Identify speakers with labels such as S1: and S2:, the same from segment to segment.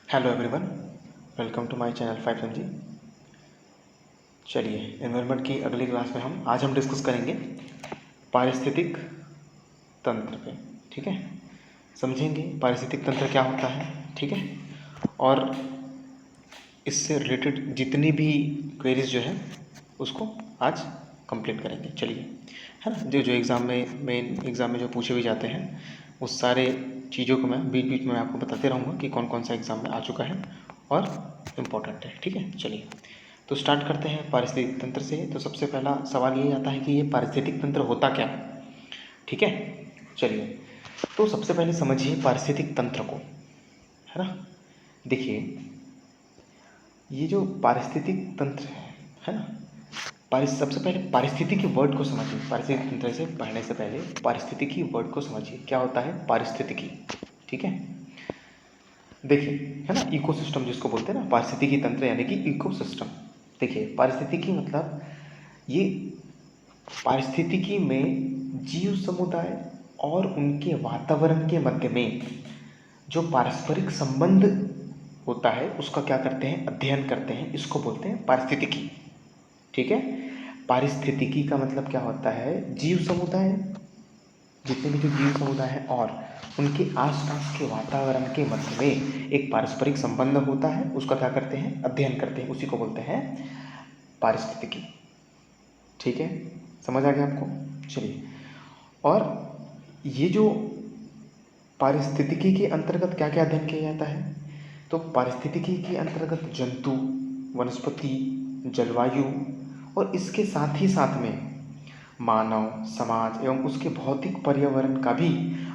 S1: Hello everyone, welcome to my channel 5MG। चलिए, environment की अगली क्लास में आज हम डिस्कस करेंगे पारिस्थितिक तंत्र पे। ठीक है, समझेंगे पारिस्थितिक तंत्र क्या होता है। ठीक है, और इससे रिलेटेड जितनी भी क्वेरीज जो है उसको आज कंप्लीट करेंगे। चलिए, है ना, जो जो एग्ज़ाम में मेन एग्ज़ाम में जो पूछे भी जाते हैं उस सारे चीज़ों को मैं बीच बीच में आपको बताते रहूँगा कि कौन कौन सा एग्ज़ाम में आ चुका है और इम्पोर्टेंट है। ठीक है, चलिए तो स्टार्ट करते हैं पारिस्थितिक तंत्र से। तो सबसे पहला सवाल ये आता है कि ये पारिस्थितिक तंत्र होता क्या है। ठीक है, चलिए तो सबसे पहले समझिए पारिस्थितिक तंत्र को, है ना। देखिए, ये जो पारिस्थितिक तंत्र है ना, सबसे पहले पारिस्थितिकी वर्ड को समझिए। पारिस्थितिक तंत्र से पढ़ने से पहले पारिस्थितिकी वर्ड को समझिए, क्या होता है पारिस्थितिकी। ठीक है, देखिए, है ना, इकोसिस्टम जिसको बोलते हैं ना, पारिस्थितिकी तंत्र यानी कि इकोसिस्टम। देखिए, पारिस्थितिकी मतलब ये पारिस्थितिकी में जीव समुदाय और उनके वातावरण के मध्य में जो पारस्परिक संबंध होता है उसका क्या करते हैं, अध्ययन करते हैं। इसको बोलते हैं पारिस्थितिकी। ठीक है, पारिस्थितिकी का मतलब क्या होता है, जीव समुदाय, जितने भी जो जीव समुदाय है और उनके आसपास के वातावरण के मध्य में एक पारस्परिक संबंध होता है, उसका क्या करते हैं, अध्ययन करते हैं। उसी को बोलते हैं पारिस्थितिकी। ठीक है, समझ आ गया आपको। चलिए, और ये जो पारिस्थितिकी के अंतर्गत क्या क्या अध्ययन किया जाता है, तो पारिस्थितिकी के अंतर्गत जंतु, वनस्पति, जलवायु और इसके साथ ही साथ में मानव समाज एवं उसके भौतिक पर्यावरण का भी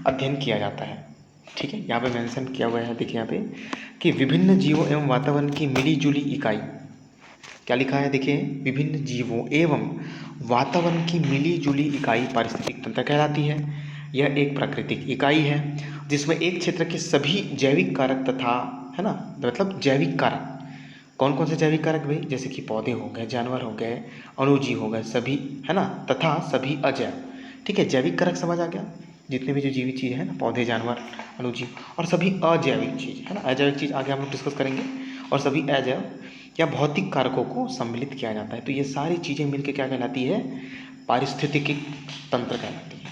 S1: अध्ययन किया जाता है। ठीक है, यहाँ पे मेंशन किया हुआ है, देखिए यहाँ पे कि विभिन्न जीवों एवं वातावरण की मिलीजुली इकाई, क्या लिखा है, देखिए, विभिन्न जीवों एवं वातावरण की मिलीजुली इकाई पारिस्थितिक तंत्र कहलाती है। यह एक प्राकृतिक इकाई है जिसमें एक क्षेत्र के सभी जैविक कारक तथा, है ना, मतलब जैविक कारक, कौन कौन से जैविक कारक भाई, जैसे कि पौधे हो गए, जानवर हो गए, अणुजीव हो गए सभी, है ना, तथा सभी अजैव। ठीक है, जैविक कारक समझ आ गया, जितने भी जो जीवित चीज़ है ना, पौधे, जानवर, अणुजीव, और सभी अजैविक चीज़, है ना, अजैविक चीज़ आगे हम लोग डिस्कस करेंगे, और सभी अजैव या भौतिक कारकों को सम्मिलित किया जाता है। तो ये सारी चीज़ें मिलकर क्या कहलाती है, पारिस्थितिकी तंत्र कहलाती है।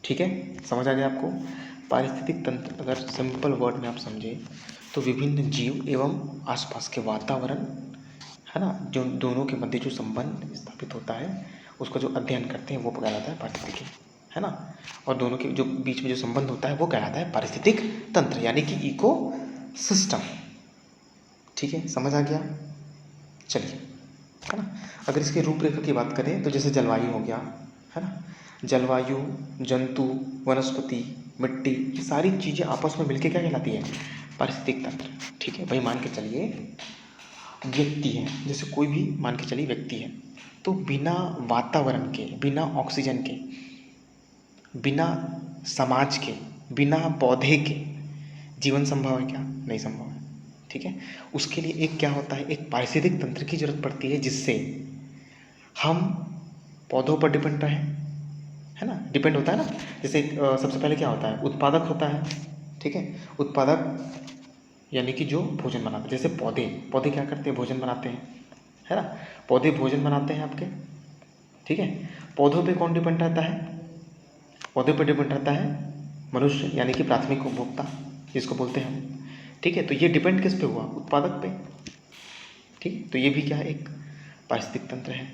S1: ठीक है, समझ आ गया आपको। पारिस्थितिक तंत्र अगर सिंपल वर्ड में आप समझे तो विभिन्न जीव एवं आसपास के वातावरण, है ना, जो दोनों के मध्य जो संबंध स्थापित होता है उसका जो अध्ययन करते हैं वो कहलाता है पारिस्थितिकी, है ना। और दोनों के जो बीच में जो संबंध होता है वो कहलाता है पारिस्थितिक तंत्र यानी कि इको सिस्टम। ठीक है, समझ आ गया। चलिए, है ना, अगर इसके रूपरेखा की बात करें तो जैसे जलवायु हो गया, है ना, जलवायु, जंतु, वनस्पति, मिट्टी, ये सारी चीज़ें आपस में मिलकर क्या कहलाती है, पारिस्थितिक तंत्र। ठीक है भाई, मान के चलिए व्यक्ति है, जैसे कोई भी मान के चलिए व्यक्ति है, तो बिना वातावरण के, बिना ऑक्सीजन के, बिना समाज के, बिना पौधे के जीवन संभव है क्या, नहीं संभव है। ठीक है, उसके लिए एक क्या होता है, एक पारिस्थितिक तंत्र की जरूरत पड़ती है जिससे हम पौधों पर डिपेंड रहें, है ना, डिपेंड होता है ना। जैसे सबसे पहले क्या होता है, उत्पादक होता है। ठीक है, उत्पादक यानी कि जो भोजन बनाते हैं, जैसे पौधे, पौधे क्या करते हैं, भोजन बनाते हैं, है ना, पौधे भोजन बनाते हैं आपके। ठीक है, पौधों पे कौन डिपेंड रहता है, पौधे पर डिपेंड रहता है मनुष्य यानी कि प्राथमिक उपभोक्ता जिसको बोलते हैं हम। ठीक है, तो ये डिपेंड किस पे हुआ, उत्पादक पे। ठीक है, तो ये भी क्या है, एक पारिस्थितिक तंत्र है।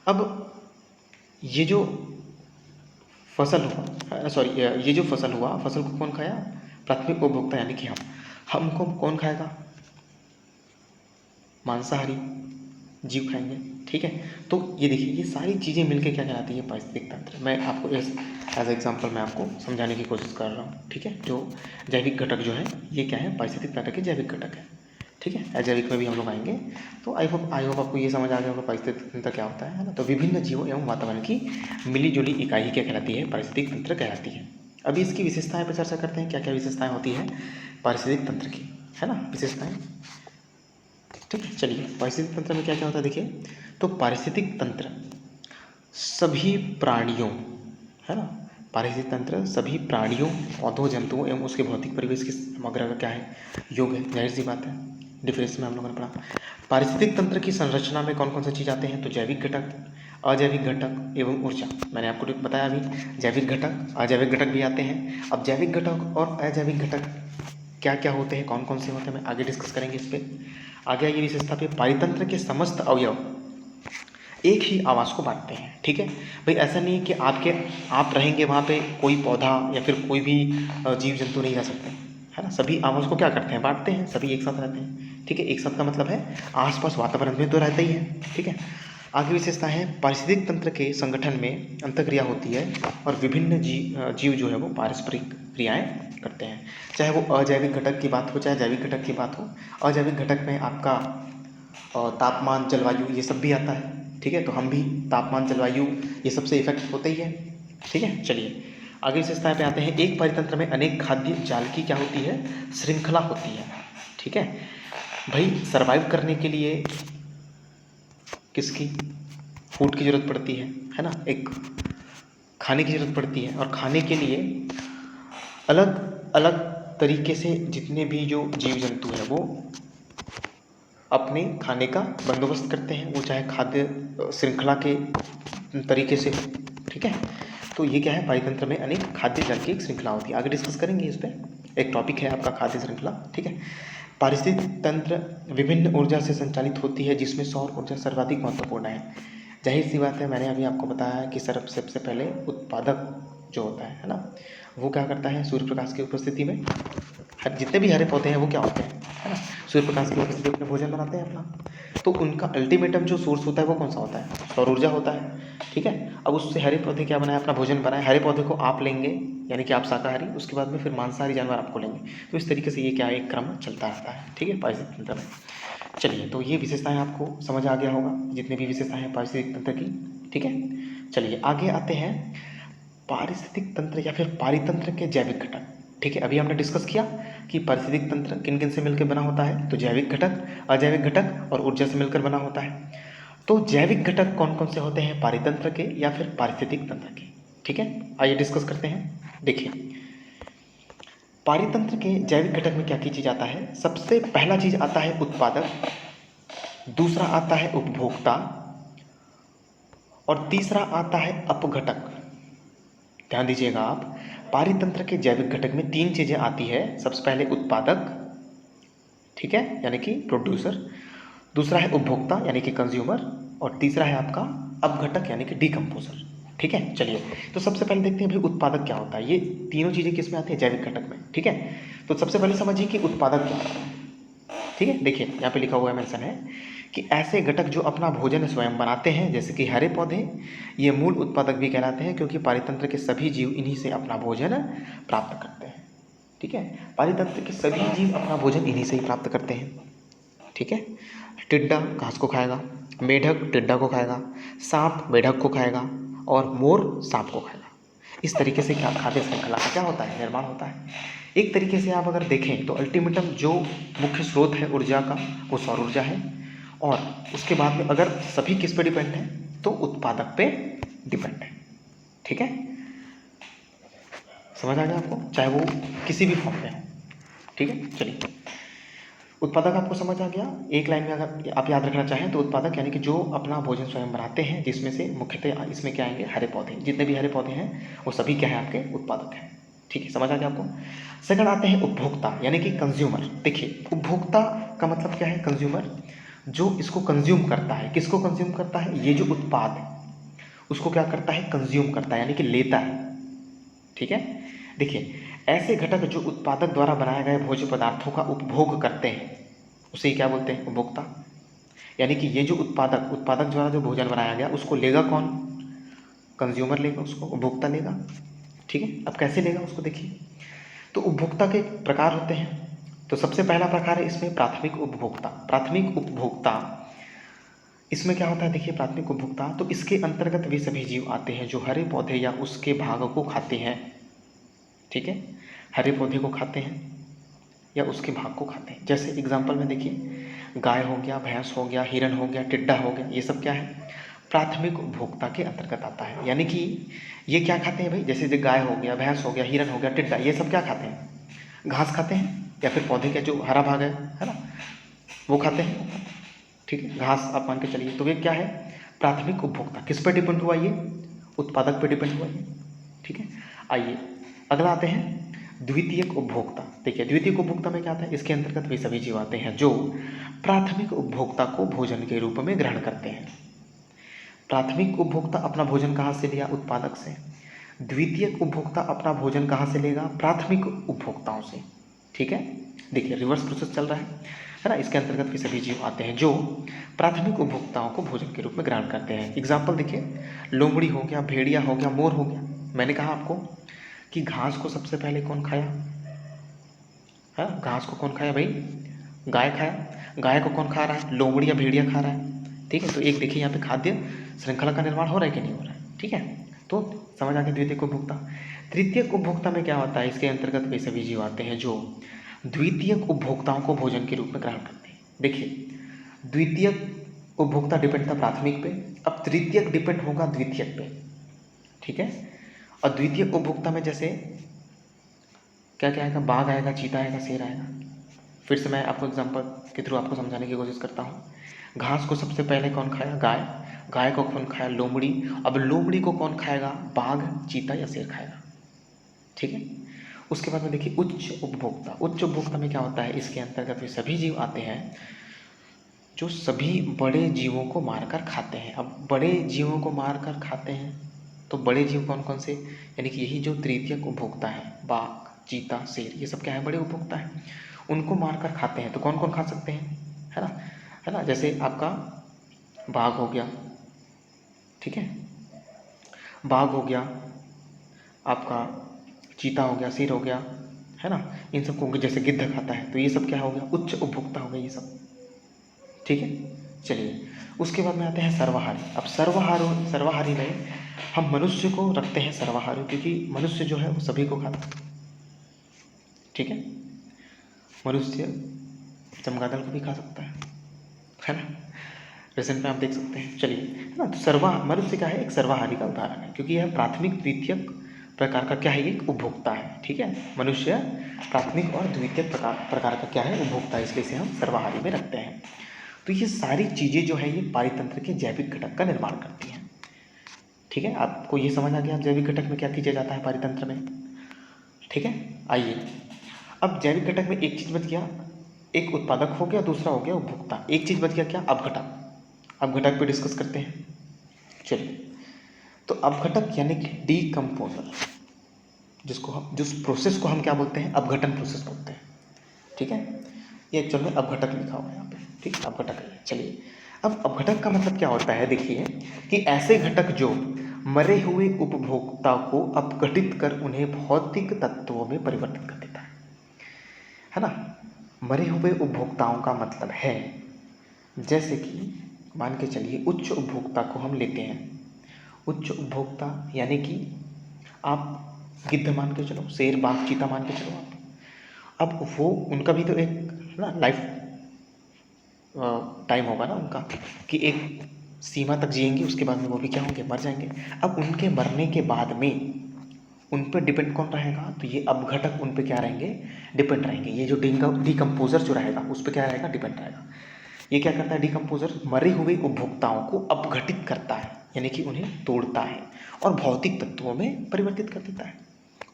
S1: अब ये जो फसल हुआ, सॉरी, ये जो फसल हुआ, फसल को कौन खाया, प्राथमिक उपभोक्ता यानी कि हम। हमको कौन खाएगा, मांसाहारी जीव खाएंगे। ठीक है, तो ये देखिए, ये सारी चीज़ें मिलकर क्या कहलाती है, पारिस्थितिक तंत्र। मैं आपको एज एग्जाम्पल मैं आपको समझाने की कोशिश कर रहा हूँ। ठीक है, जो जैविक घटक जो है ये क्या है, पारिस्थितिक तंत्र के जैविक घटक है। ठीक है, अजैविक में भी हम लोग आएंगे। तो आई होप आपको ये समझ आ गया होगा पारिस्थितिक तंत्र क्या होता है ना। तो विभिन्न जीवों एवं वातावरण की मिलीजुली इकाई क्या कहलाती है, पारिस्थितिक तंत्र कहलाती है। अभी इसकी विशेषताएं पर चर्चा करते हैं, क्या क्या विशेषताएं होती है पारिस्थितिक तंत्र की, है ना, विशेषताएं। ठीक है, चलिए, पारिस्थितिक तंत्र में क्या क्या होता है देखिए। तो पारिस्थितिक तंत्र सभी प्राणियों, है ना, पारिस्थितिक तंत्र सभी प्राणियों, पौधों, जंतुओं एवं उसके भौतिक परिवेश की समग्र का क्या है, योग है। जाहिर सी बात है, डिफरेंस में हम लोगों ने पढ़ा। पारिस्थितिक तंत्र की संरचना में कौन कौन से चीज़ आते हैं, तो जैविक घटक, अजैविक घटक एवं ऊर्जा। मैंने आपको बताया अभी, जैविक घटक, अजैविक घटक भी आते हैं। अब जैविक घटक और अजैविक घटक क्या क्या होते हैं, कौन कौन से होते हैं, मैं आगे डिस्कस करेंगे इस पर। आगे आइए विशेषता पे, पारितंत्र के समस्त अवयव एक ही आवास को बांटते हैं। ठीक है भाई, ऐसा नहीं है कि आप रहेंगे वहाँ पे, कोई पौधा या फिर कोई भी जीव जंतु नहीं रह सकते, है ना। सभी आवास को क्या करते हैं, बांटते हैं, सभी एक साथ रहते हैं। ठीक है, एक साथ का मतलब है आसपास वातावरण में तो रहते ही है। ठीक है, आगे विशेषता है, पारिस्थितिक तंत्र के संगठन में अंतःक्रिया होती है और विभिन्न जीव जो है वो पारस्परिक क्रियाएं करते हैं। चाहे वो अजैविक घटक की बात हो, चाहे जैविक घटक की बात हो। अजैविक घटक में आपका तापमान, जलवायु, ये सब भी आता है। ठीक है, तो हम भी तापमान, जलवायु, ये सबसे इफेक्ट होते ही है। ठीक है, चलिए आगे विशेषताएं पे आते हैं। एक परितंत्र में अनेक खाद्य जाल की क्या होती है, श्रृंखला होती है। ठीक है भाई, सरवाइव करने के लिए किसकी, फूड की ज़रूरत पड़ती है ना, एक खाने की ज़रूरत पड़ती है। और खाने के लिए अलग अलग तरीके से जितने भी जो जीव जंतु हैं वो अपने खाने का बंदोबस्त करते हैं, वो चाहे खाद्य श्रृंखला के तरीके से। ठीक है, तो ये क्या है, पारितंत्र में अनेक खाद्य जाल की एक श्रृंखला होती है। आगे डिस्कस करेंगे इस पर, एक टॉपिक है आपका खाद्य श्रृंखला। ठीक है, पारिस्थितिक तंत्र विभिन्न ऊर्जा से संचालित होती है, जिसमें सौर ऊर्जा सर्वाधिक महत्वपूर्ण है। जाहिर सी बात है, मैंने अभी आपको बताया है कि सबसे पहले उत्पादक जो होता है ना, वो क्या करता है, सूर्य प्रकाश की उपस्थिति में जितने भी हरे पौधे हैं वो क्या होते हैं, है ना, सूर्य प्रकाश की उपस्थिति में अपने भोजन बनाते हैं अपना। तो उनका अल्टीमेटम जो सोर्स होता है वो कौन सा होता है, सौर ऊर्जा होता है। ठीक है, अब उससे हरे पौधे क्या बनाए, अपना भोजन बनाए। हरे पौधे को आप लेंगे, यानी कि आप शाकाहारी, उसके बाद में फिर मांसाहारी जानवर आपको लेंगे। तो इस तरीके से ये क्या है, एक क्रम चलता रहता है। ठीक है, पारिस्थितिक तंत्र में। चलिए, तो ये विशेषताएं आपको समझ आ गया होगा, जितनी भी विशेषताएं हैं पारिस्थितिक तंत्र की। ठीक है, चलिए आगे आते हैं पारिस्थितिक तंत्र या फिर पारितंत्र के जैविक घटक। ठीक है, अभी हमने डिस्कस किया कि पारिस्थितिक तंत्र किन किन से मिलकर बना होता है, तो जैविक घटक, अजैविक घटक और ऊर्जा से मिलकर बना होता है। तो जैविक घटक कौन कौन से होते हैं, पारितंत्र के या फिर पारिस्थितिक तंत्र के। ठीक है, आइए डिस्कस करते हैं। देखिए, पारितंत्र के जैविक घटक में क्या चीज आता है, सबसे पहला चीज आता है उत्पादक, दूसरा आता है उपभोक्ता और तीसरा आता है अपघटक। ध्यान दीजिएगा आप, पारितंत्र के जैविक घटक में तीन चीजें आती है। सबसे पहले उत्पादक, ठीक है, यानी कि प्रोड्यूसर, दूसरा है उपभोक्ता यानी कि कंज्यूमर, और तीसरा है आपका अपघटक यानी कि डिकम्पोजर। ठीक है, चलिए तो सबसे पहले देखते हैं भाई उत्पादक क्या होता है। ये तीनों चीजें किस में आती है, जैविक घटक में। ठीक है, तो सबसे पहले समझिए कि उत्पादक क्या होता है। ठीक है, देखिए यहाँ पे लिखा हुआ है, मेंशन है कि ऐसे घटक जो अपना भोजन स्वयं बनाते हैं, जैसे कि हरे पौधे, ये मूल उत्पादक भी कहलाते हैं, क्योंकि पारितंत्र के सभी जीव इन्हीं से अपना भोजन प्राप्त करते हैं। ठीक है, पारितंत्र के सभी जीव अपना भोजन इन्हीं से ही प्राप्त करते हैं। ठीक है, टिड्डा घास को खाएगा, मेढक टिड्डा को खाएगा, सांप मेढक को खाएगा और मोर सांप को खाएगा। इस तरीके से क्या खाद्य श्रृंखला का क्या होता है, निर्माण होता है। एक तरीके से आप अगर देखें तो अल्टीमेटम जो मुख्य स्रोत है ऊर्जा का, वो सौर ऊर्जा है। और उसके बाद में अगर सभी किस पे डिपेंड है, तो उत्पादक पे डिपेंड है। ठीक है, समझ आ गया आपको, चाहे वो किसी भी फॉर्म में हो। ठीक है, चलिए उत्पादक आपको समझ आ गया। एक लाइन में अगर आप याद रखना चाहें तो उत्पादक यानी कि जो अपना भोजन स्वयं बनाते हैं, जिसमें से मुख्यतः इसमें क्या आएंगे, हरे पौधे। जितने भी हरे पौधे हैं वो सभी क्या है, आपके उत्पादक हैं। ठीक है, समझ आ गया आपको। सेकंड आते हैं उपभोक्ता यानी कि कंज्यूमर। देखिए, उपभोक्ता का मतलब क्या है, कंज्यूमर, जो इसको कंज्यूम करता है। किसको कंज्यूम करता है, ये जो उत्पाद है उसको क्या करता है, कंज्यूम करता है, यानी कि लेता है। ठीक है, देखिए ऐसे घटक जो उत्पादक द्वारा बनाए गए भोज्य पदार्थों का उपभोग करते हैं, उसे क्या बोलते हैं, उपभोक्ता। यानी कि ये जो उत्पादक द्वारा जो भोजन बनाया गया उसको लेगा कौन, कंज्यूमर लेगा उसको, उपभोक्ता लेगा। ठीक है, अब कैसे लेगा उसको देखिए। तो उपभोक्ता के प्रकार होते हैं। तो सबसे पहला प्रकार है इसमें प्राथमिक उपभोक्ता। प्राथमिक उपभोक्ता इसमें क्या होता है, देखिए प्राथमिक उपभोक्ता, तो इसके अंतर्गत वे सभी जीव आते हैं जो हरे पौधे या उसके भाग को खाते हैं। ठीक है, हरे पौधे को खाते हैं या उसके भाग को खाते हैं। जैसे एग्जाम्पल में देखिए, गाय हो गया, भैंस हो गया, हिरन हो गया, टिड्डा हो गया, ये सब क्या है, प्राथमिक उपभोक्ता के अंतर्गत आता है। यानी कि ये क्या खाते हैं भाई, जैसे गाय हो गया, भैंस हो गया, हिरन हो गया, टिड्डा, ये सब क्या खाते हैं, घास खाते हैं, या फिर पौधे का जो हरा भाग है ना, वो खाते हैं। ठीक है, घास आप मान के चलिए। तो ये क्या है, प्राथमिक उपभोक्ता। किस पर डिपेंड हुआ ये, उत्पादक पर डिपेंड हुआ ये। ठीक है, आइए अगला आते हैं द्वितीयक उपभोक्ता। देखिए द्वितीयक उपभोक्ता में क्या आता है, इसके अंतर्गत वे सभी जीव आते हैं जो प्राथमिक उपभोक्ता को भोजन के रूप में ग्रहण करते हैं। प्राथमिक उपभोक्ता अपना भोजन कहाँ से लिया, उत्पादक से। द्वितीयक उपभोक्ता अपना भोजन कहाँ से लेगा, प्राथमिक उपभोक्ताओं से। ठीक है, देखिए रिवर्स प्रोसेस चल रहा है ना। इसके अंतर्गत भी सभी जीव आते हैं जो प्राथमिक उपभोक्ताओं को भोजन के रूप में ग्रहण करते हैं। एग्जाम्पल देखिए, लोमड़ी हो गया, भेड़िया हो गया, मोर हो गया। मैंने कहा आपको कि घास को सबसे पहले कौन खाया है, घास को कौन खाया भाई, गाय खाया। गाय को कौन खा रहा है, लोमड़ी या भेड़िया खा रहा है। ठीक है, तो एक देखिए यहाँ पे खाद्य श्रृंखला का निर्माण हो रहा है कि नहीं हो रहा है। ठीक है, तो समझ आ गया द्वितीयक उपभोक्ता। तृतीयक उपभोक्ता में क्या होता है, इसके अंतर्गत वे सभी जीव आते हैं जो द्वितीयक उपभोक्ताओं को भोजन के रूप में ग्रहण करते हैं। देखिए द्वितीयक उपभोक्ता डिपेंड था प्राथमिक पे, अब तृतीयक डिपेंड होगा द्वितीयक पे। ठीक है, और द्वितीयक उपभोक्ता में जैसे क्या क्या आएगा, बाघ आएगा, चीता आएगा, शेर आएगा। फिर से मैं आपको एग्जांपल के थ्रू आपको समझाने की कोशिश करता हूँ। घास को सबसे पहले कौन खाया, गाय। गाय को कौन खाया, लोमड़ी। अब लोमड़ी को कौन खाएगा, बाघ, चीता या शेर खाएगा। ठीक है, उसके बाद में देखिए उच्च उपभोक्ता। उच्च उपभोक्ता में क्या होता है, इसके अंतर्गत वे सभी जीव आते हैं जो सभी बड़े जीवों को मारकर खाते हैं। अब बड़े जीवों को मारकर खाते हैं तो बड़े जीव कौन कौन से, यानी कि यही जो तृतीयक उपभोक्ता है, बाघ, चीता, शेर, ये सब क्या है, बड़े उपभोक्ता हैं। उनको मारकर खाते हैं तो कौन कौन खा सकते हैं, है ना। जैसे आपका बाघ हो गया, ठीक है, बाघ हो गया, आपका चीता हो गया, शेर हो गया, है ना। इन सबको जैसे गिद्ध खाता है, तो ये सब क्या हो गया, उच्च उपभोक्ता हो गए ये सब। ठीक है, चलिए उसके बाद में आते हैं सर्वाहारी। अब सर्वाहारी में हम मनुष्य को रखते हैं सर्वाहारी, क्योंकि मनुष्य जो है वो सभी को खाता है। ठीक है, मनुष्य चमगादड़ को भी खा सकता है ना। प्रेजेंट में आप देख सकते हैं। चलिए, है ना, तो मनुष्य क्या है, एक सर्वाहारी का उदाहरण है, क्योंकि यह प्राथमिक द्वितीयक प्रकार का क्या है, एक उपभोक्ता है। ठीक है, मनुष्य प्राथमिक और द्वितीयक प्रकार का क्या है, उपभोक्ता है, इसलिए इसे हम सर्वाहारी में रखते हैं। तो ये सारी चीज़ें जो है ये पारितंत्र के जैविक घटक का निर्माण करती हैं। ठीक है, आपको ये समझ आ गया जैविक घटक में क्या किया जाता है पारितंत्र में। ठीक है, आइए अब जैविक घटक में एक चीज़ बच गया, एक उत्पादक हो गया, दूसरा हो गया उपभोक्ता। एक चीज़ बच गया क्या, अपघटक। अपघटक पे डिस्कस करते हैं। चलिए, तो अपघटक यानी कि डीकम्पोजर, जिस प्रोसेस को हम क्या बोलते हैं, अपघटन प्रोसेस बोलते हैं। ठीक है, ये एक्चुअल में अपघटक लिखा हुआ है यहाँ पे। ठीक, अपघटक है। चलिए, अब अपघटक का मतलब क्या होता है, देखिए कि ऐसे घटक जो मरे हुए उपभोक्ता को अपघटित कर उन्हें भौतिक तत्वों में परिवर्तित कर देता है ना। मरे हुए उपभोक्ताओं का मतलब है, जैसे कि मान के चलिए उच्च उपभोक्ता को हम लेते हैं। उच्च उपभोक्ता यानी कि आप गिद्ध मान के चलो, शेर, बाघ, चीता मान के चलो आप। अब वो उनका भी तो एक ना लाइफ टाइम होगा ना उनका, कि एक सीमा तक जिएंगे, उसके बाद में वो भी क्या होंगे, मर जाएंगे। अब उनके मरने के बाद में उन पर डिपेंड कौन रहेगा, तो ये अपघटक उन पर क्या रहेंगे, डिपेंड रहेंगे। ये जो डीकम्पोजर जो रहेगा उस पर क्या रहेगा, डिपेंड रहेगा। ये क्या करता है, डीकम्पोजर मरे हुए उपभोक्ताओं को अपघटित करता है, यानी कि उन्हें तोड़ता है और भौतिक तत्वों में परिवर्तित कर देता है,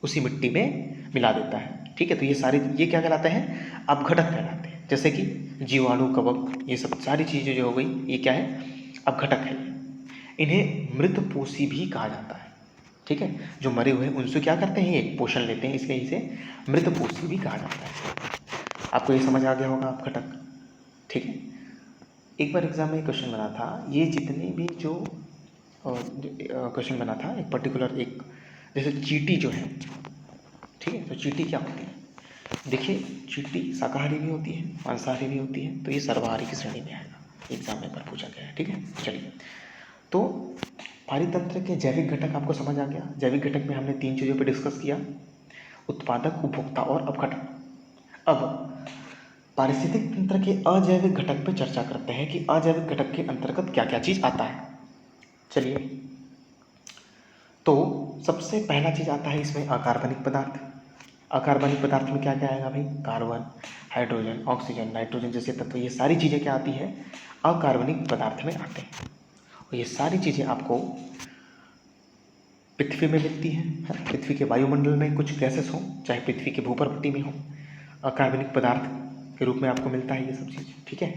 S1: उसी मिट्टी में मिला देता है। ठीक है, तो ये क्या कहलाते हैं, अपघटक कहलाते हैं। जैसे कि जीवाणु, कवक, ये सब सारी चीज़ें जो हो गई, ये क्या है, अपघटक है। इन्हें मृतपोषी भी कहा जाता है। ठीक है, जो मरे हुए उनसे क्या करते हैं, ये पोषण लेते हैं, इसलिए इसे मृतपोषी भी कहा जाता है। आपको ये समझ आ गया होगा अपघटक। ठीक है, एक बार एग्जाम में एक क्वेश्चन बना था, ये जितने भी जो क्वेश्चन बना था, एक पर्टिकुलर एक जैसे चींटी जो है, ठीक है, तो चींटी क्या होती है, देखिए चींटी शाकाहारी भी होती है, मांसाहारी भी होती है, तो ये सर्वाहारी की श्रेणी में आएगा, एग्जाम में पर पूछा गया है। ठीक है, चलिए, तो पारितंत्र के जैविक घटक आपको समझ आ गया। जैविक घटक में हमने 3 चीज़ों पर डिस्कस किया, उत्पादक, उपभोक्ता और अपघटक। अब पारिस्थितिक तंत्र के अजैविक घटक पर चर्चा करते हैं कि अजैविक घटक के अंतर्गत क्या क्या चीज़ आता है। चलिए, तो सबसे पहला चीज़ आता है इसमें अकार्बनिक पदार्थ। अकार्बनिक पदार्थ में क्या क्या आएगा भाई? कार्बन, हाइड्रोजन, ऑक्सीजन, नाइट्रोजन जैसे तत्व, ये सारी चीज़ें क्या आती है? अकार्बनिक पदार्थ में आते हैं। और ये सारी चीज़ें आपको पृथ्वी में मिलती हैं, है ना? पृथ्वी के वायुमंडल में कुछ गैसेस हों, चाहे पृथ्वी के भूपर्वती में हो, अकार्बनिक पदार्थ के रूप में आपको मिलता है ये सब चीज़, ठीक है।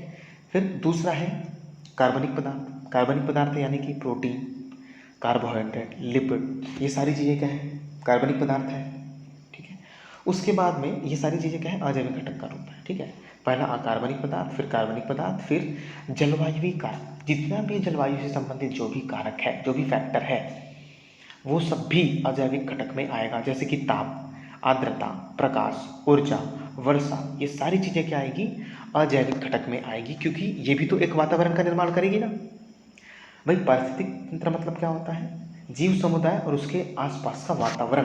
S1: फिर दूसरा है कार्बनिक पदार्थ। कार्बनिक पदार्थ यानी कि प्रोटीन, कार्बोहाइड्रेट, लिपिड, ये सारी चीज़ें क्या है? कार्बनिक पदार्थ है, ठीक है। उसके बाद में ये सारी चीज़ें क्या है? अजैविक घटक का रूप है, ठीक है। पहला अकार्बनिक पदार्थ, फिर कार्बनिक पदार्थ, फिर जलवायुवी कारक। जितना भी जलवायु से संबंधित जो भी कारक है, जो भी फैक्टर है, वो सब भी अजैविक घटक में आएगा। जैसे कि ताप, आर्द्रता, प्रकाश, ऊर्जा, वर्षा, ये सारी चीज़ें क्या आएगी? अजैविक घटक में आएगी, क्योंकि ये भी तो एक वातावरण का निर्माण करेगी ना भाई। पारिस्थितिक तंत्र मतलब क्या होता है? जीव समुदाय और उसके आसपास का वातावरण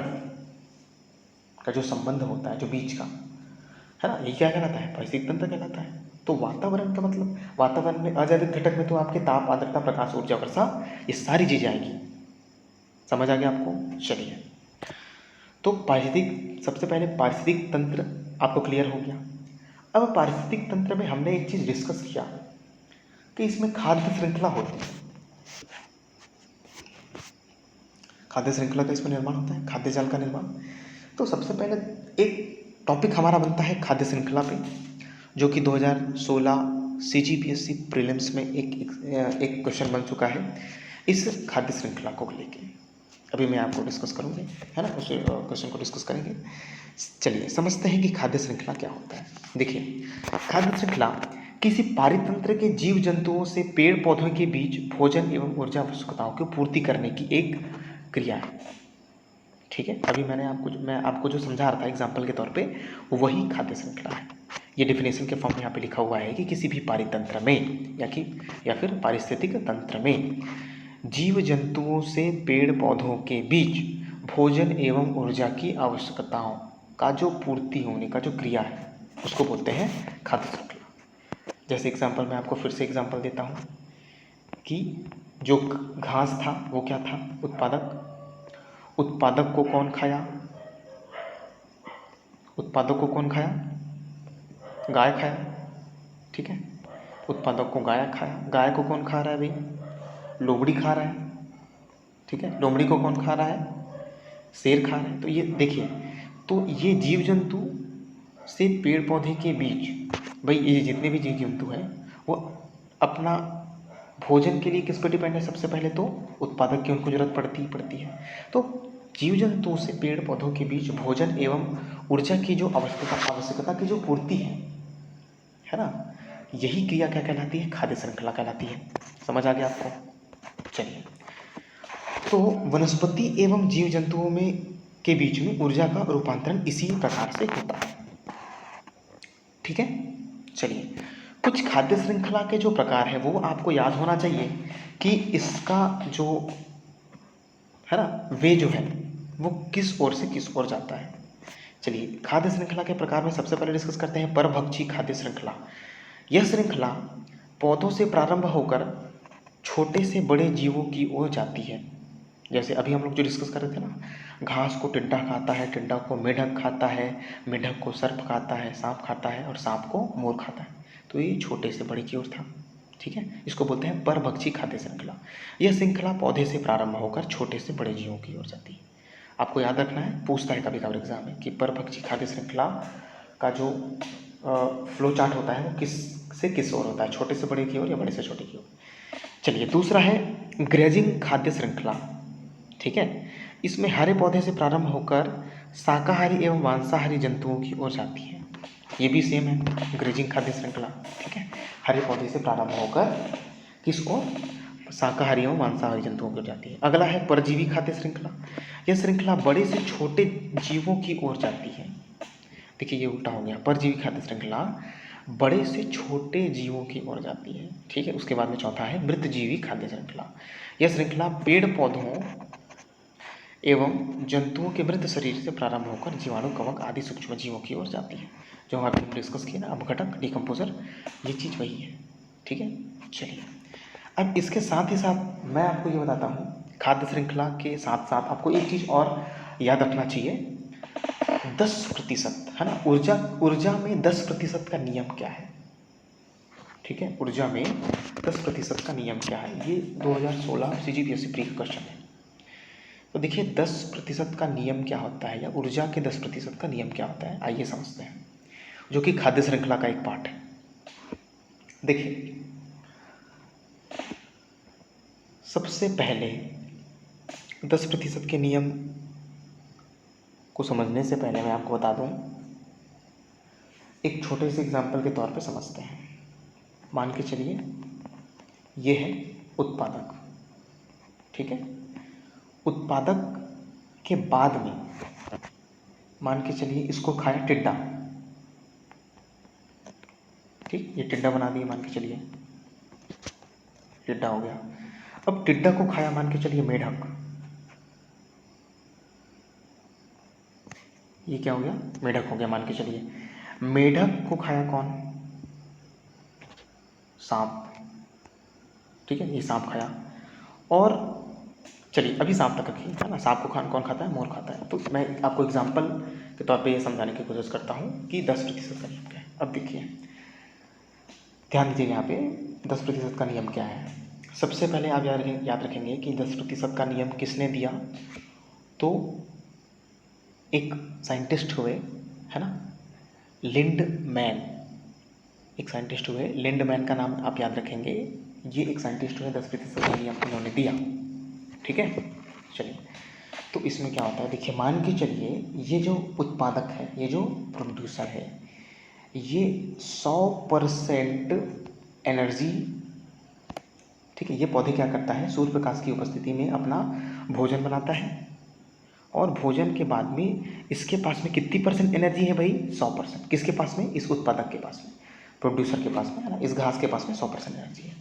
S1: का जो संबंध होता है, जो बीच का, है ना, ये क्या कहलाता है? पारिस्थितिक तंत्र कहलाता है। तो वातावरण का मतलब, वातावरण में अजैविक घटक में तो आपके ताप, आर्द्रता, प्रकाश, ऊर्जा, वर्षा, ये सारी चीज़ें आएंगी। समझ आ गया आपको? चलिए, तो पारिस्थितिक, सबसे पहले पारिस्थितिक तंत्र आपको क्लियर हो गया। अब पारिस्थितिक तंत्र में हमने एक चीज़ डिस्कस किया कि इसमें खाद्य श्रृंखला होती है। खाद्य श्रृंखला का इसमें निर्माण होता है, खाद्य जाल का निर्माण। तो सबसे पहले एक टॉपिक हमारा बनता है खाद्य श्रृंखला पे, जो कि 2016 CGPSC प्रीलिम्स में एक क्वेश्चन बन चुका है इस खाद्य श्रृंखला को लेके। अभी मैं आपको डिस्कस करूँगी, है ना, उस क्वेश्चन को डिस्कस करेंगे। चलिए समझते हैं कि खाद्य श्रृंखला क्या होता है। देखिए, खाद्य श्रृंखला किसी पारितंत्र के जीव जंतुओं से पेड़ पौधों के बीच भोजन एवं ऊर्जा आवश्यकताओं की पूर्ति करने की एक क्रिया है, ठीक है। अभी मैं आपको जो समझा रहा था एग्जाम्पल के तौर पे, वही खाद्य श्रृंखला है। ये डिफिनेशन के फॉर्म में यहाँ पे लिखा हुआ है कि किसी भी पारितंत्र में या फिर पारिस्थितिक तंत्र में जीव जंतुओं से पेड़ पौधों के बीच भोजन एवं ऊर्जा की आवश्यकताओं का जो पूर्ति होने का जो क्रिया है, उसको बोलते हैं खाद्य श्रृंखला। जैसे एग्जाम्पल मैं आपको फिर से एग्जाम्पल देता हूँ कि जो घास था वो क्या था? उत्पादक। उत्पादक को कौन खाया? उत्पादक को कौन खाया? गाय खाया, ठीक है। उत्पादक को गाय खाया। गाय को कौन खा रहा है भाई? लोमड़ी खा रहा है, ठीक है। लोमड़ी को कौन खा रहा है? शेर खा रहा है। तो ये देखिए, तो ये जीव जंतु से पेड़ पौधे के बीच, भाई ये जितने भी जीव जंतु हैं वो अपना भोजन के लिए किस पर डिपेंड है? सबसे पहले तो उत्पादक की उनको जरूरत पड़ती है। तो जीव जंतुओं से पेड़ पौधों के बीच भोजन एवं ऊर्जा की जो आवश्यकता की जो पूर्ति है ना, यही क्रिया क्या कहलाती है? खाद्य श्रृंखला कहलाती है। समझ आ गया आपको? चलिए, तो वनस्पति एवं जीव जंतुओं में के बीच में ऊर्जा का रूपांतरण इसी प्रकार से होता है, ठीक है। चलिए, कुछ खाद्य श्रृंखला के जो प्रकार है वो आपको याद होना चाहिए कि इसका जो है ना, वे जो है वो किस ओर से किस ओर जाता है। चलिए, खाद्य श्रृंखला के प्रकार में सबसे पहले डिस्कस करते हैं परभक्षी खाद्य श्रृंखला। यह श्रृंखला पौधों से प्रारंभ होकर छोटे से बड़े जीवों की ओर जाती है। जैसे अभी हम लोग जो डिस्कस कर रहे थे ना, घास को टिड्डा खाता है, टिड्डा को मेढक खाता है, मेढक को सर्प खाता है, सांप खाता है और सांप को मोर खाता है। तो ये छोटे से बड़े की ओर था, ठीक है। इसको बोलते हैं परभक्षी खाद्य श्रृंखला। यह श्रृंखला पौधे से प्रारंभ होकर छोटे से बड़े जीवों की ओर जाती है। आपको याद रखना है, पूछता है कभी कभी एग्जाम में कि परभक्षी खाद्य श्रृंखला का जो फ्लो चार्ट होता है वो किस से किस ओर होता है? छोटे से बड़े की ओर या बड़े से छोटे की ओर। चलिए, दूसरा है ग्रेजिंग खाद्य श्रृंखला, ठीक है। इसमें हरे पौधे से प्रारंभ होकर शाकाहारी एवं मांसाहारी जंतुओं की ओर जाती है। ये भी सेम है, ग्रेजिंग खाद्य श्रृंखला, ठीक है। हरे पौधे से प्रारंभ होकर किस ओर? शाकाहारी एवं मांसाहारी जंतुओं की ओर जाती है। अगला है परजीवी खाद्य श्रृंखला। यह श्रृंखला बड़े से छोटे जीवों की ओर जाती है। देखिए, ये उल्टा हो गया। परजीवी खाद्य श्रृंखला बड़े से छोटे जीवों की ओर जाती है, ठीक है। उसके बाद में चौथा है मृतजीवी खाद्य श्रृंखला। यह श्रृंखला पेड़ पौधों एवं जंतुओं के मृत शरीर से प्रारंभ होकर जीवाणु, कवक आदि सूक्ष्म जीवों की ओर जाती है। जो हम डिस्कस किए ना, अपघटक, डिकम्पोजर, ये चीज़ वही है, ठीक है। चलिए, अब इसके साथ ही साथ मैं आपको ये बताता हूँ, खाद्य श्रृंखला के साथ साथ आपको एक चीज़ और याद रखना चाहिए, 10%, है ना, ऊर्जा में 10% का नियम क्या है, ठीक है, ऊर्जा में 10% का नियम क्या है, ये 2016 CGPSC प्री का क्वेश्चन है। तो देखिए 10% का नियम क्या होता है, या ऊर्जा के 10% का नियम क्या होता है, आइए समझते हैं, जो कि खाद्य श्रृंखला का एक पार्ट है। देखिए सबसे पहले 10% के नियम को समझने से पहले मैं आपको बता दूं, एक छोटे से एग्जाम्पल के तौर पे समझते हैं। मान के चलिए ये है उत्पादक, ठीक है, उत्पादक के बाद में मान के चलिए इसको खाया टिड्डा, ठीक, ये टिड्डा बना दिए, मान के चलिए टिड्डा हो गया। अब टिड्डा को खाया मान के चलिए मेढक, ये क्या हो गया, मेढक हो गया मान के चलिए। मेढक को खाया कौन, सांप, ठीक है, ये सांप खाया। और चलिए अभी सांप तक रखिए, है ना, सांप को कौन खाता है, मोर खाता है। तो मैं आपको एग्जाम्पल के तौर पे ये समझाने की कोशिश करता हूँ कि 10% का नियम क्या है। अब देखिए ध्यान दीजिए, यहाँ पे 10% का नियम क्या है। सबसे पहले आप याद रखेंगे कि 10% का नियम किसने दिया, तो एक साइंटिस्ट हुए, है ना, लिंडमैन, एक साइंटिस्ट हुए लिंडमैन का नाम आप याद रखेंगे। ये एक साइंटिस्ट हुए, 10% का नियम उन्होंने दिया, ठीक है। चलिए तो इसमें क्या होता है, देखिए मान के चलिए ये जो उत्पादक है, ये जो प्रोड्यूसर है, ये 100% एनर्जी, ठीक है, ये पौधे क्या करता है, सूर्य प्रकाश की उपस्थिति में अपना भोजन बनाता है, और भोजन के बाद में इसके पास में कितनी % एनर्जी है भाई, 100%। किसके पास में, इस उत्पादक के पास में, प्रोड्यूसर के पास में, है ना, इस घास के पास में 100% एनर्जी है।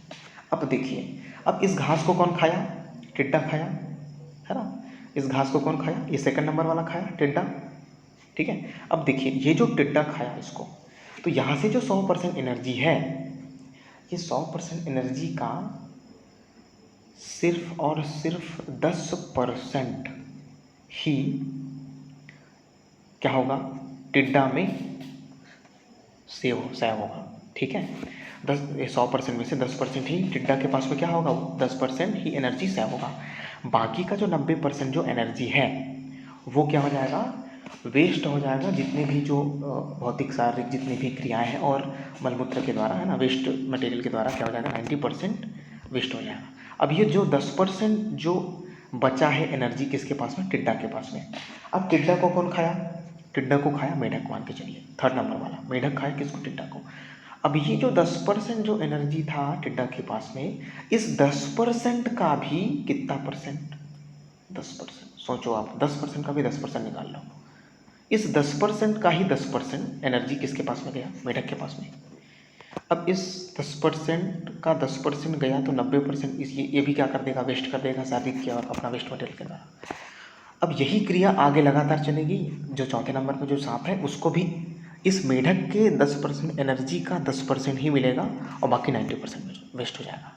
S1: अब देखिए, अब इस घास को कौन खाया, टिड्डा खाया, है ना, इस घास को कौन खाया, ये सेकंड नंबर वाला खाया, टिड्डा, ठीक है। अब देखिए ये जो टिड्डा खाया इसको, तो यहाँ से जो 100% एनर्जी है, ये 100% एनर्जी का सिर्फ और सिर्फ 10% ही क्या होगा, टिड्डा में सेव होगा, ठीक है। 100% में से 10% ही टिड्डा के पास में क्या होगा, 10% ही एनर्जी सेव होगा। बाकी का जो 90% जो एनर्जी है वो क्या हो जाएगा, वेस्ट हो जाएगा, जितने भी जो भौतिक शारीरिक जितनी भी क्रियाएं हैं और मलमूत्र के द्वारा, है ना, वेस्ट मटेरियल के द्वारा क्या हो जाएगा, 90% वेस्ट हो जाएगा। अब ये जो 10% जो बचा है एनर्जी किसके पास में, टिड्डा के पास में। अब टिड्डा को कौन खाया, टिड्डा को खाया मेढक, मान के चलिए थर्ड नंबर वाला मेढक खाया किसको, टिड्डा को। अब ये जो 10% जो एनर्जी था टिड्डा के पास में, इस 10% का भी कितना %, 10%, सोचो आप, 10% का भी 10% निकाल लो, इस 10% का ही 10% एनर्जी किसके पास में गया, मेढक के पास में। अब इस 10% का 10% गया तो 90% इस ये भी क्या कर देगा, वेस्ट कर देगा शारीरिक के और अपना वेस्ट मटेरियल के द्वारा। अब यही क्रिया आगे लगातार चलेगी, जो चौथे नंबर पर जो सांप है उसको भी इस मेढक के 10% एनर्जी का 10% ही मिलेगा और बाकी 90% वेस्ट हो जाएगा।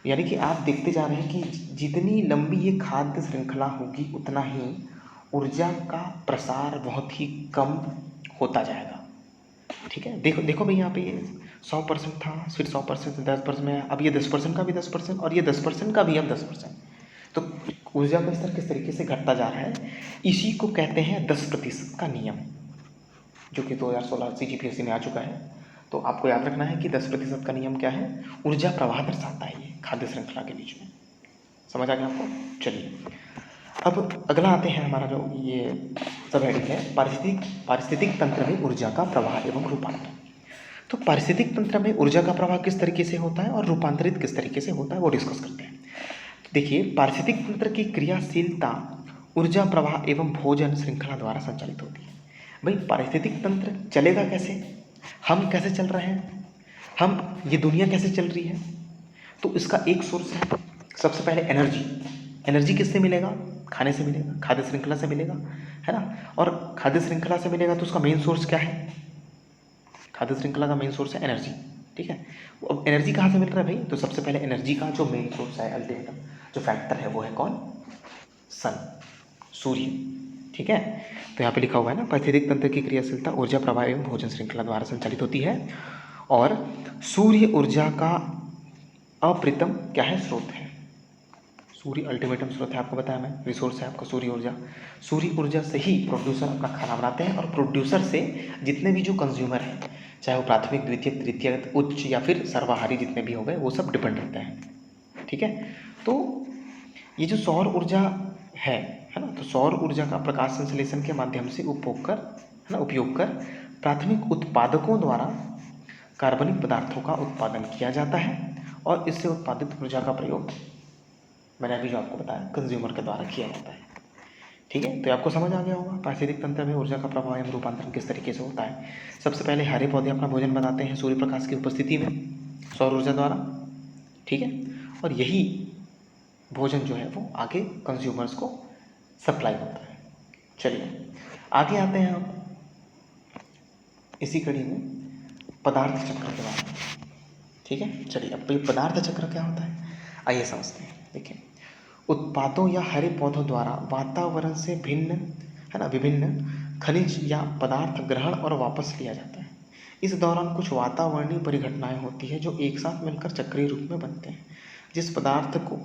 S1: यानी कि आप देखते जा रहे हैं कि जितनी लंबी ये खाद्य श्रृंखला होगी उतना ही ऊर्जा का प्रसार बहुत ही कम होता जाएगा, ठीक है। देखो देखो भाई, यहाँ पे ये 100% था, फिर 100% से 10% में, अब ये 10% का भी 10% और ये 10% का भी अब 10%, तो ऊर्जा का स्तर किस तरीके से घटता जा रहा है। इसी को कहते हैं 10% का नियम, जो कि 2016 CGPSC में आ चुका है। तो आपको याद रखना है कि 10% का नियम क्या है, ऊर्जा प्रवाह दर्शाता है ये खाद्य श्रृंखला के बीच में। समझ आ गया आपको। चलिए अब अगला आते हैं, हमारा जो ये सब हेडिंग है, पारिस्थितिक तंत्र में ऊर्जा का प्रवाह एवं रूपांतरण। तो पारिस्थितिक तंत्र में ऊर्जा का प्रवाह किस तरीके से होता है और रूपांतरित किस तरीके से होता है वो डिस्कस करते हैं। देखिए पारिस्थितिक तंत्र की क्रियाशीलता ऊर्जा प्रवाह एवं भोजन श्रृंखला द्वारा संचालित होती है। भाई पारिस्थितिक तंत्र चलेगा कैसे, हम कैसे चल रहे हैं, हम ये दुनिया कैसे चल रही है, तो इसका एक सोर्स है सबसे पहले एनर्जी किससे मिलेगा, खाने से मिलेगा, खाद्य श्रृंखला से मिलेगा, है ना। और खाद्य श्रृंखला से मिलेगा तो उसका मेन सोर्स क्या है, खाद्य श्रृंखला का मेन सोर्स है एनर्जी, ठीक है। अब एनर्जी कहाँ से मिल रहा है भाई? तो सबसे पहले एनर्जी का जो मेन सोर्स है, अल्टीमेटम जो फैक्टर है, वो है कौन? सन, सूर्य, ठीक है। तो यहाँ पे लिखा हुआ है ना, पारिस्थितिक तंत्र की क्रियाशीलता ऊर्जा प्रवाह एवं भोजन श्रृंखला द्वारा संचालित होती है और सूर्य ऊर्जा का अप्रतिम क्या है? स्रोत है। सूर्य अल्टीमेटम स्रोत है, आपको बताया मैं, रिसोर्स है आपका सूर्य ऊर्जा। सूर्य ऊर्जा से ही प्रोड्यूसर अपना खाना बनाते हैं और प्रोड्यूसर से जितने भी जो कंज्यूमर हैं, चाहे वो प्राथमिक, द्वितीयक, तृतीयक, उच्च या फिर सर्वाहारी जितने भी हो गए, वो सब डिपेंड रहते हैं, ठीक है। तो ये जो सौर ऊर्जा है ना, तो सौर ऊर्जा का प्रकाश संश्लेषण के माध्यम से उपयोग कर प्राथमिक उत्पादकों द्वारा कार्बनिक पदार्थों का उत्पादन किया जाता है और इससे उत्पादित ऊर्जा का प्रयोग, मैंने अभी जो आपको बताया, कंज्यूमर के द्वारा किया जाता है, ठीक है। तो आपको समझ आ गया होगा पारिस्थितिक तंत्र में ऊर्जा का प्रवाह एवं रूपांतरण किस तरीके से होता है। सबसे पहले हरे पौधे अपना भोजन बनाते हैं सूर्य प्रकाश की उपस्थिति में सौर ऊर्जा द्वारा, ठीक है, और यही भोजन जो है वो आगे कंज्यूमर्स को सप्लाई होता है। चलिए आगे आते हैं हम इसी कड़ी में पदार्थ चक्र के बारे में, ठीक है। चलिए अब ये पदार्थ चक्र क्या होता है, आइए समझते हैं। देखिए, उत्पादों या हरे पौधों द्वारा वातावरण से भिन्न, है ना, विभिन्न खनिज या पदार्थ ग्रहण और वापस लिया जाता है। इस दौरान कुछ वातावरणीय परिघटनाएं होती है जो एक साथ मिलकर चक्रीय रूप में बनते हैं, जिस पदार्थ को,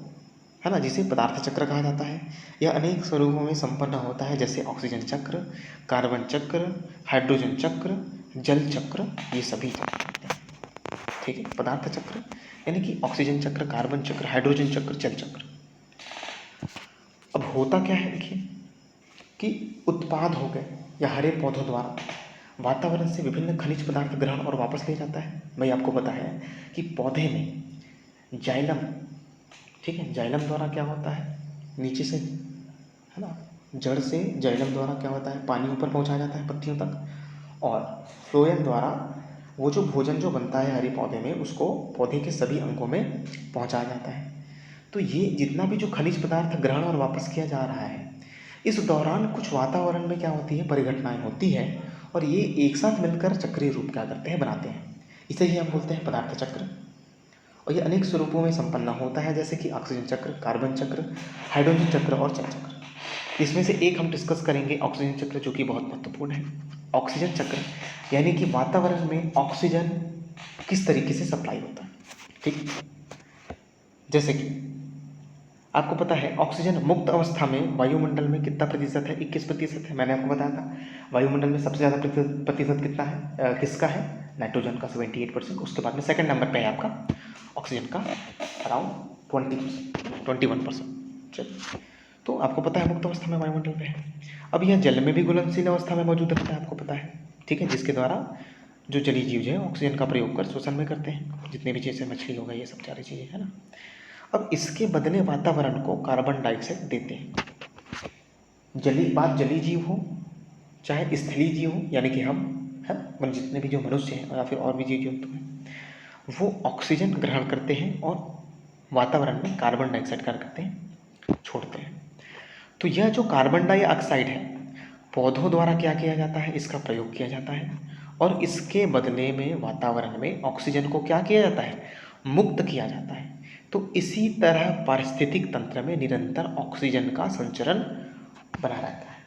S1: है ना, जिसे पदार्थ चक्र कहा जाता है। यह अनेक स्वरूपों में संपन्न होता है, जैसे ऑक्सीजन चक्र, कार्बन चक्र, हाइड्रोजन चक्र, जल चक्र, ये सभी चक्र होते हैं, ठीक है। पदार्थ चक्र यानी कि ऑक्सीजन चक्र, कार्बन चक्र, हाइड्रोजन चक्र, जल चक्र। अब होता क्या है, देखिए कि उत्पाद हो गए या हरे पौधों द्वारा वातावरण से विभिन्न खनिज पदार्थ ग्रहण और वापस ले जाता है। भाई आपको पता है कि पौधे में जाइलम, ठीक है, जाइलम द्वारा क्या होता है, नीचे से, है ना, जड़ से जाइलम द्वारा क्या होता है, पानी ऊपर पहुंचाया जाता है पत्तियों तक, और फ्लोएम द्वारा वो जो भोजन जो बनता है हरे पौधे में, उसको पौधे के सभी अंगों में पहुंचाया जाता है। तो ये जितना भी जो खनिज पदार्थ ग्रहण और वापस किया जा रहा है, इस दौरान कुछ वातावरण में क्या होती है, परिघटनाएं होती है, और ये एक साथ मिलकर चक्रीय रूप क्या करते हैं, बनाते हैं। इसे ही हम बोलते हैं पदार्थ चक्र। और ये अनेक स्वरूपों में संपन्न होता है, जैसे कि ऑक्सीजन चक्र, कार्बन चक्र, हाइड्रोजन चक्र और जल चक्र। इसमें से एक हम डिस्कस करेंगे, ऑक्सीजन चक्र, जो कि बहुत महत्वपूर्ण है। ऑक्सीजन चक्र यानी कि वातावरण में ऑक्सीजन किस तरीके से सप्लाई होता है, ठीक। जैसे कि आपको पता है ऑक्सीजन मुक्त अवस्था में वायुमंडल में कितना प्रतिशत है, 21% है। मैंने आपको बताया था वायुमंडल में सबसे ज़्यादा प्रतिशत कितना है, किसका है, नाइट्रोजन का 78%। उसके बाद में सेकंड नंबर पे है आपका ऑक्सीजन का अराउंड 21%। चलिए, तो आपको पता है मुक्त अवस्था में वायुमंडल में है। अब यह जल में भी घुलनशील अवस्था में मौजूद रहता है, आपको पता है, ठीक है, जिसके द्वारा जो जलीय जीव जो है ऑक्सीजन का प्रयोग कर श्वसन में करते हैं, जितने भी जैसे मछली हो गई, ये सब सारी चीज़ें, है ना। अब इसके बदले वातावरण को कार्बन डाइऑक्साइड देते हैं। जलीय जीव हो चाहे स्थलीय जीव हो, यानी कि हम, है, मतलब जितने भी जो मनुष्य हैं या फिर और भी जीव जंतु हैं, वो ऑक्सीजन ग्रहण करते हैं और वातावरण में कार्बन डाइऑक्साइड क्या करते हैं, छोड़ते हैं। तो यह जो कार्बन डाइऑक्साइड है, पौधों द्वारा क्या किया जाता है, इसका प्रयोग किया जाता है, और इसके बदले में वातावरण में ऑक्सीजन को क्या किया जाता है, मुक्त किया जाता है। तो इसी तरह पारिस्थितिक तंत्र में निरंतर ऑक्सीजन का संचरण बना रहता है।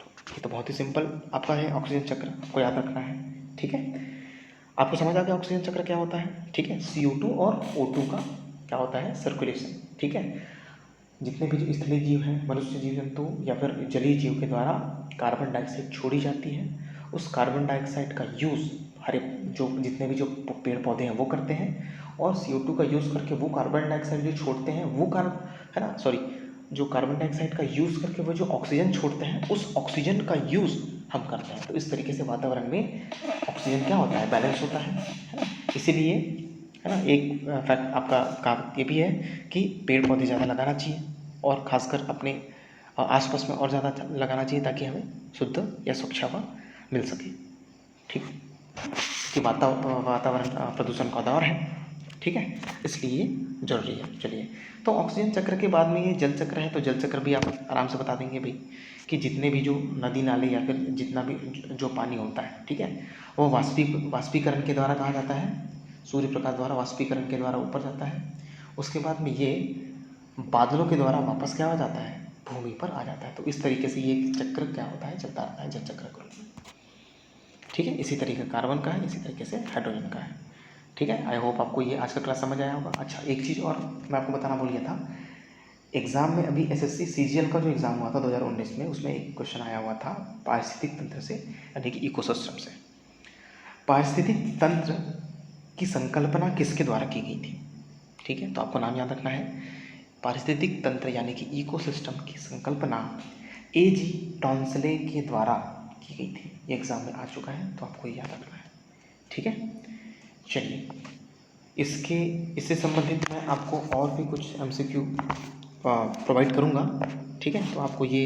S1: तो ये तो बहुत ही सिंपल आपका है ऑक्सीजन चक्र, आपको याद रखना है, ठीक है। आपको समझ आ गया ऑक्सीजन चक्र क्या होता है, ठीक है। CO2 और O2 का क्या होता है, सर्कुलेशन, ठीक है। जितने भी जो स्थलीय जीव हैं, मनुष्य, जीव जंतु या फिर जलीय जीव के द्वारा कार्बन डाइऑक्साइड छोड़ी जाती है, उस कार्बन डाइऑक्साइड का यूज़ हरे जो जितने भी जो पेड़ पौधे हैं वो करते हैं, और CO2 का यूज़ करके वो कार्बन डाइऑक्साइड जो छोड़ते हैं वो है ना, सॉरी, जो कार्बन डाइऑक्साइड का यूज़ करके वो जो ऑक्सीजन छोड़ते हैं, उस ऑक्सीजन का यूज़ हम करते हैं। तो इस तरीके से वातावरण में ऑक्सीजन क्या होता है, बैलेंस होता है ना। इसीलिए, है ना, एक फैक्ट आपका काम ये भी है कि पेड़ पौधे ज़्यादा लगाना चाहिए, और ख़ासकर अपने आसपास में और ज़्यादा लगाना चाहिए, ताकि हमें शुद्ध या स्वच्छ हवा मिल सके, ठीक। कि वातावरण प्रदूषण का दौर है, ठीक है, इसलिए जरूरी है। चलिए, तो ऑक्सीजन चक्र के बाद में ये जल चक्र है। तो जल चक्र भी आप आराम से बता देंगे भाई, कि जितने भी जो नदी नाले या फिर जितना भी जो पानी होता है, ठीक है, वो वाष्पीकरण के द्वारा कहा जाता है, सूर्य प्रकाश द्वारा वाष्पीकरण के द्वारा ऊपर जाता है, उसके बाद में ये बादलों के द्वारा वापस क्या हो जाता है, भूमि पर आ जाता है। तो इस तरीके से ये चक्र क्या होता है, चलता रहता है जल चक्र के रूप में। ठीक है, इसी तरीके कार्बन का है, इसी तरीके से हाइड्रोजन का है। ठीक है, आई होप आपको ये आज का क्लास समझ आया होगा। अच्छा, एक चीज़ और मैं आपको बताना भूल गया था, एग्ज़ाम में अभी एसएससी सीजीएल का जो एग्ज़ाम हुआ था 2019 में, उसमें एक क्वेश्चन आया हुआ था पारिस्थितिक तंत्र से, यानी कि इकोसिस्टम से। पारिस्थितिक तंत्र की संकल्पना किसके द्वारा की गई थी? ठीक है, तो आपको नाम याद रखना है। पारिस्थितिक तंत्र यानी कि इकोसिस्टम की संकल्पना एजी टॉन्सले के द्वारा की गई थी। ये एग्ज़ाम में आ चुका है, तो आपको ये याद रखना है। ठीक है, चलिए, इससे संबंधित मैं आपको और भी कुछ एमसीक्यू प्रोवाइड करूँगा। ठीक है, तो आपको ये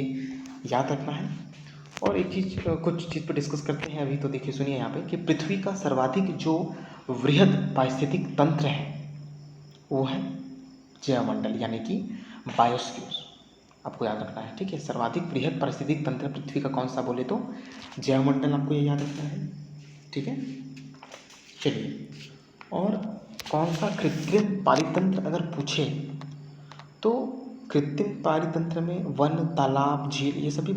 S1: याद रखना है। और एक चीज़, कुछ चीज़ पर डिस्कस करते हैं अभी। तो देखिए, सुनिए यहाँ पे कि पृथ्वी का सर्वाधिक जो वृहद पारिस्थितिक तंत्र है वो है जैवमंडल, यानी कि बायोस्फीयर। आपको याद रखना है। ठीक है, सर्वाधिक वृहद पारिस्थितिक तंत्र पृथ्वी का कौन सा बोले तो जैवमंडल, आपको ये याद रखना है। ठीक है, चलिए, और कौन सा कृत्रिम पारितंत्र अगर पूछे तो कृत्रिम पारितंत्र में वन, तालाब, झील, ये सभी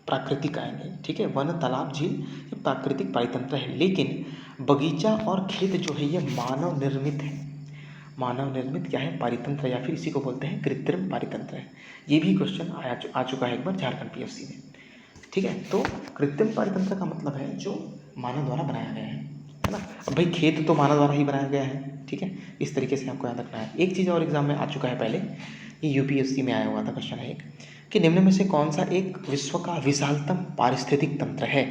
S1: प्राकृतिक आएंगे। ठीक है, वन, तालाब, झील ये प्राकृतिक पारितंत्र है, लेकिन बगीचा और खेत जो है ये मानव निर्मित है। मानव निर्मित क्या है, पारितंत्र, या फिर इसी को बोलते हैं कृत्रिम पारितंत्र है। ये भी क्वेश्चन आ चुका है एक बार झारखंड पीएससी में। ठीक है, तो कृत्रिम पारितंत्र का मतलब है जो मानव द्वारा बनाया गया है ना। अब भाई खेत तो मानव द्वारा ही बनाया गया है। ठीक है, इस तरीके से आपको याद रखना है। एक चीज़ और एग्जाम में आ चुका है पहले, ये यूपीएससी में आया हुआ था क्वेश्चन है एक, कि निम्न में से कौन सा एक विश्व का विशालतम पारिस्थितिक तंत्र है?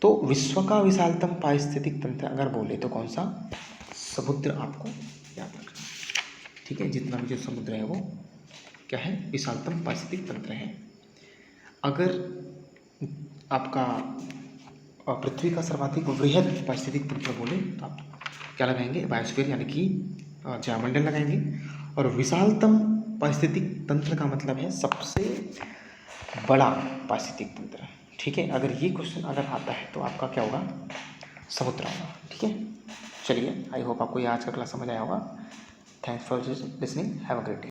S1: तो विश्व का विशालतम पारिस्थितिक तंत्र अगर बोले तो कौन सा? समुद्र, आपको याद रखना है। ठीक है, जितना भी जो समुद्र है वो क्या है, विशालतम पारिस्थितिक तंत्र है। अगर आपका पृथ्वी का सर्वाधिक वृहद पारिस्थितिक तंत्र बोले तो आप क्या लगाएंगे, बायोस्फीयर, यानी कि जैवमंडल लगाएंगे। और विशालतम पारिस्थितिक तंत्र का मतलब है सबसे बड़ा पारिस्थितिक तंत्र। ठीक है, अगर ये क्वेश्चन अगर आता है तो आपका क्या होगा, समुद्र होगा। ठीक है, चलिए, आई होप आपको ये आज का क्लास समझ आया होगा। Thanks for listening, have a great day.